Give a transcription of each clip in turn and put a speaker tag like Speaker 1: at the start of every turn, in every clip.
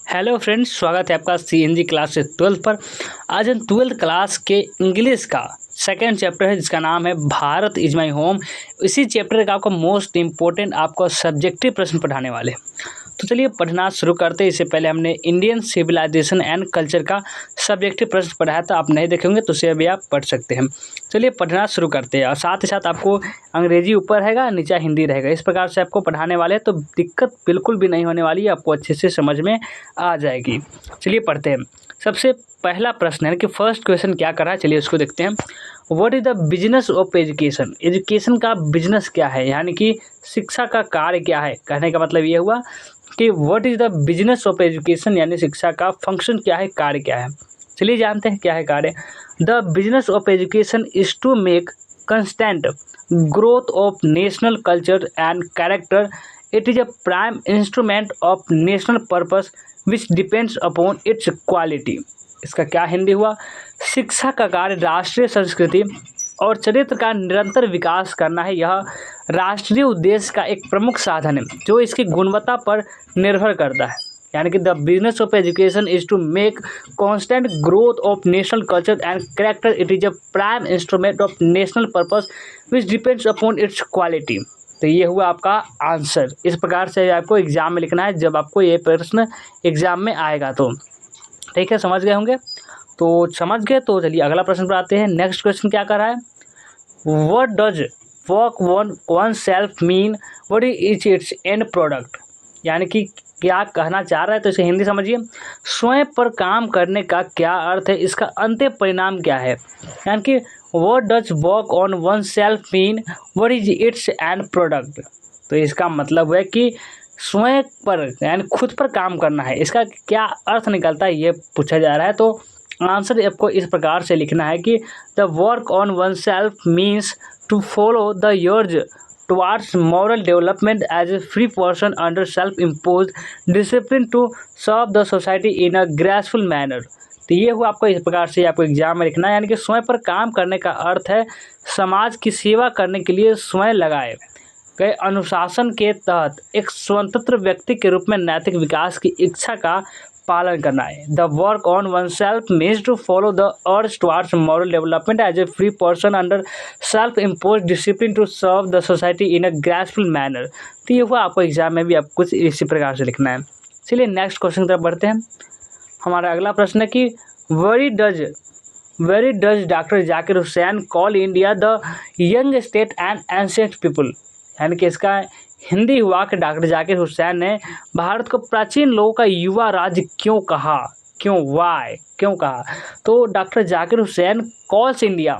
Speaker 1: Hello friends, स्वागत है आपका सीएनजी क्लास से 12th पर। आज हम 12th क्लास के इंग्लिश का सेकंड चैप्टर है जिसका नाम है भारत इज माई होम। इसी चैप्टर का आपको मोस्ट इम्पोर्टेंट आपको सब्जेक्टिव प्रश्न पढ़ाने वाले। तो चलिए पढ़ना शुरू करते हैं। इससे पहले हमने इंडियन सिविलाइजेशन एंड कल्चर का सब्जेक्टिव प्रश्न पढ़ाया था, आप नहीं देखेंगे तो उसे अभी आप पढ़ सकते हैं। चलिए पढ़ना शुरू करते हैं और साथ ही साथ आपको अंग्रेजी ऊपर रहेगा, नीचे हिंदी रहेगा। इस प्रकार से आपको पढ़ाने वाले हैं तो दिक्कत बिल्कुल भी नहीं होने वाली है, आपको अच्छे से समझ में आ जाएगी। चलिए पढ़ते हैं। सबसे पहला प्रश्न है कि फर्स्ट क्वेश्चन क्या कर रहा है, चलिए उसको देखते हैं। What is the business of education? Education का बिजनेस क्या है, यानी कि शिक्षा का कार्य क्या है। कहने का मतलब ये हुआ कि what is the business of education, यानी शिक्षा का फंक्शन क्या है, कार्य क्या है। चलिए जानते हैं क्या है कार्य। The business of education is to make constant growth of national culture and character. It is a prime instrument of national purpose which depends upon its quality. इसका क्या हिंदी हुआ। शिक्षा का कार्य राष्ट्रीय संस्कृति और चरित्र का निरंतर विकास करना है। यह राष्ट्रीय उद्देश्य का एक प्रमुख साधन है जो इसकी गुणवत्ता पर निर्भर करता है। यानी कि the business of education is to make constant growth of national culture and character. It is a prime instrument of national purpose which depends upon its quality. तो ये हुआ आपका आंसर। इस प्रकार से आपको एग्जाम में लिखना है जब आपको ये प्रश्न एग्जाम में आएगा तो। ठीक है, समझ गए होंगे। तो समझ गए तो चलिए अगला प्रश्न पर आते हैं। नेक्स्ट क्वेश्चन क्या कर रहा है। What does work one self mean, what is it's and product. यानी कि क्या कहना चाह रहा है, तो इसे हिंदी समझिए। स्वयं पर काम करने का क्या अर्थ है, इसका अंतिम परिणाम क्या है। यानी कि what does work on one self mean, what is it's and product. तो इसका मतलब है कि स्वयं पर यानी खुद पर काम करना है, इसका क्या अर्थ निकलता है ये पूछा जा रहा है। तो आंसर आपको इस प्रकार से लिखना है कि the work on one self means to follow the urge towards moral development as a free person under self impose discipline to serve the society in a graceful manner. तो ये हुआ आपको इस प्रकार से आपको एग्जाम में लिखना है। यानी कि स्वयं पर काम करने का अर्थ है समाज की सेवा करने के लिए स्वयं लगाए गए अनुशासन के तहत एक स्वतंत्र व्यक्ति के रूप में नैतिक विकास की इच्छा का पालन करना है। The work on one self means to follow the urge towards moral development as a free person under self impose discipline to serve the society in a graceful manner. तो ये हुआ आपको एग्जाम में भी आप कुछ इसी प्रकार से लिखना है। चलिए नेक्स्ट क्वेश्चन की तरफ बढ़ते हैं। हमारा अगला प्रश्न है कि very does doctor Zakir Hussain call India the young state and ancient people. यानी कि इसका हिंदी हुआ कि डॉक्टर जाकिर हुसैन ने भारत को प्राचीन लोगों का युवा राज्य क्यों कहा, क्यों कहा। तो doctor Zakir Hussain calls India,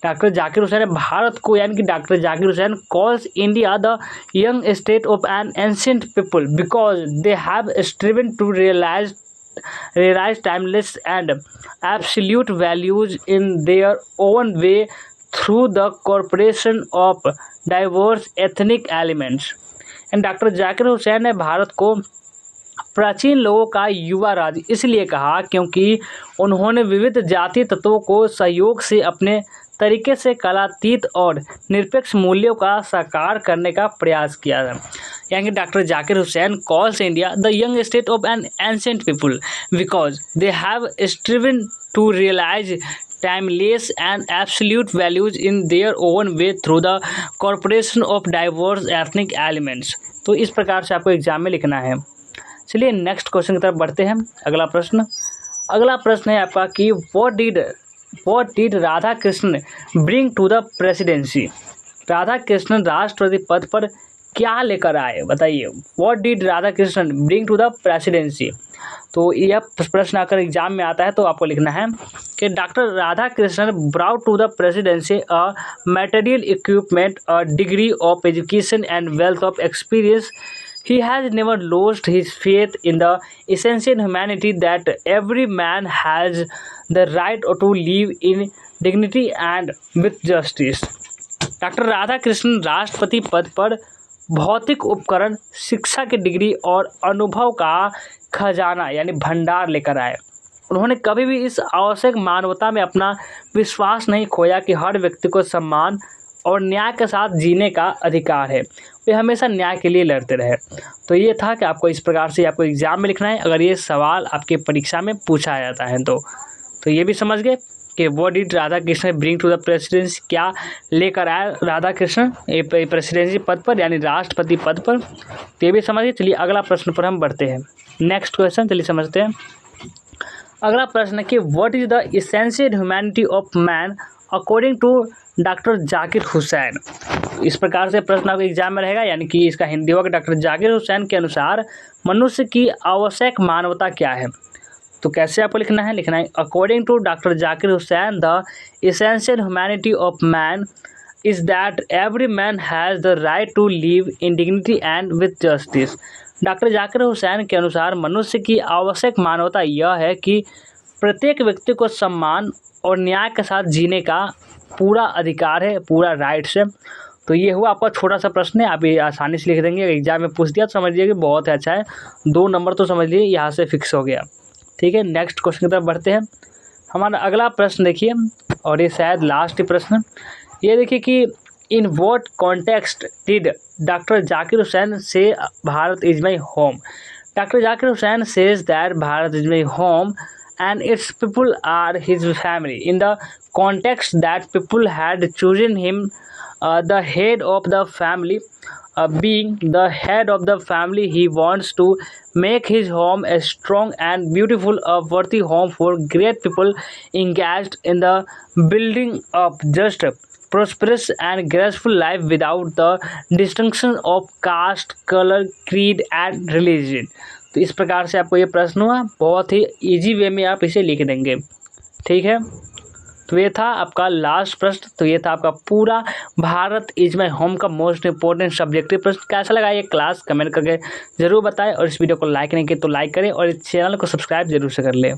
Speaker 1: doctor Zakir Hussain ने भारत को, यानी कि doctor Zakir Hussain calls India the young state of an ancient people because they have striven to realise timeless and absolute values in their own way through the corporation of diverse ethnic elements। And doctor Zakir Hussain ने भारत को प्राचीन लोगों का युवा राज्य इसलिए कहा क्योंकि उन्होंने विविध जाति तत्वों को सहयोग से अपने तरीके से कलातीत और निरपेक्ष मूल्यों का साकार करने का प्रयास किया है। यानी कि doctor Zakir Hussain calls India the young state of an ancient people because they have striven to realise timeless and absolute values in their own way through the corporation of diverse ethnic elements। तो इस प्रकार से आपको exam में लिखना है। चलिए next question की तरफ बढ़ते हैं। अगला प्रश्न है आपका कि what did Radha Krishna bring to the presidency. Radha Krishna राष्ट्रपति पद पर क्या लेकर आए, बताइए। What did Radha Krishna bring to the presidency. तो यह प्रश्न आकर एग्जाम में आता है तो आपको लिखना है कि doctor Radha Krishnan brought to the presidency a material equipment, a degree of education and wealth of experience. He has never lost his faith in the essential humanity that every man has the right to live in dignity and with justice। Doctor Radha Krishnan राष्ट्रपति पद पर भौतिक उपकरण, शिक्षा की degree और अनुभव का खजाना यानी भंडार लेकर आए। उन्होंने कभी भी इस आवश्यक मानवता में अपना विश्वास नहीं खोया कि हर व्यक्ति को सम्मान और न्याय के साथ जीने का अधिकार है। वे हमेशा न्याय के लिए लड़ते रहे। तो ये था कि आपको इस प्रकार से आपको एग्जाम में लिखना है अगर ये सवाल आपके परीक्षा में पूछा जाता है तो ये भी समझ गए कि what did Radha Krishna bring to the presidency, क्या लेकर आए राधा कृष्ण ये प्रेसिडेंसी पद पर यानी राष्ट्रपति पद पर। तो ये भी समझ गए। चलिए अगला प्रश्न पर हम बढ़ते हैं। नेक्स्ट क्वेश्चन चलिए समझते हैं। अगला प्रश्न है कि what is the essential humanity of man according to doctor Zakir Hussain. इस प्रकार से प्रश्न आपके एग्जाम में रहेगा, यानी कि इसका हिंदी होगा डॉक्टर जाकिर हुसैन के अनुसार मनुष्य की आवश्यक मानवता क्या है। तो कैसे आपको लिखना है according to doctor Zakir Hussain the essential humanity of man is that every man has the right to live in dignity and with justice. Doctor Zakir Hussain के अनुसार मनुष्य की आवश्यक मानवता यह है कि प्रत्येक व्यक्ति को सम्मान और न्याय के साथ जीने का पूरा अधिकार है, पूरा राइट्स है। तो ये हुआ आपका छोटा सा प्रश्न है, आप ये आसानी से लिख देंगे। एग्जाम में पूछ दिया तो समझ लीजिए कि बहुत अच्छा है, 2 नंबर तो समझ लीजिए यहाँ से फिक्स हो गया। ठीक है, नेक्स्ट क्वेश्चन की तरफ बढ़ते हैं। हमारा अगला प्रश्न देखिए, और ये शायद लास्ट ही प्रश्न। ये देखिए कि in what context did doctor Zakir Hussain say Bharat is my home. Doctor Zakir Hussain says that Bharat is my home and its people are his family in the context that people had chosen him the head of the family. Being the head of the family, he wants to make his home a strong and beautiful, a worthy home for great people engaged in the building of just prosperous and graceful life without the distinction of caste, color, creed and religion. तो इस प्रकार से आपको ये प्रश्न हुआ, बहुत ही easy way में आप इसे लिख देंगे। ठीक है, तो ये था आपका लास्ट प्रश्न। तो ये था आपका पूरा भारत इज माई होम का मोस्ट इंपॉर्टेंट सब्जेक्टिव प्रश्न। कैसा लगा ये क्लास कमेंट करके ज़रूर बताएं, और इस वीडियो को लाइक नहीं किया तो लाइक करें और इस चैनल को सब्सक्राइब जरूर से कर लें।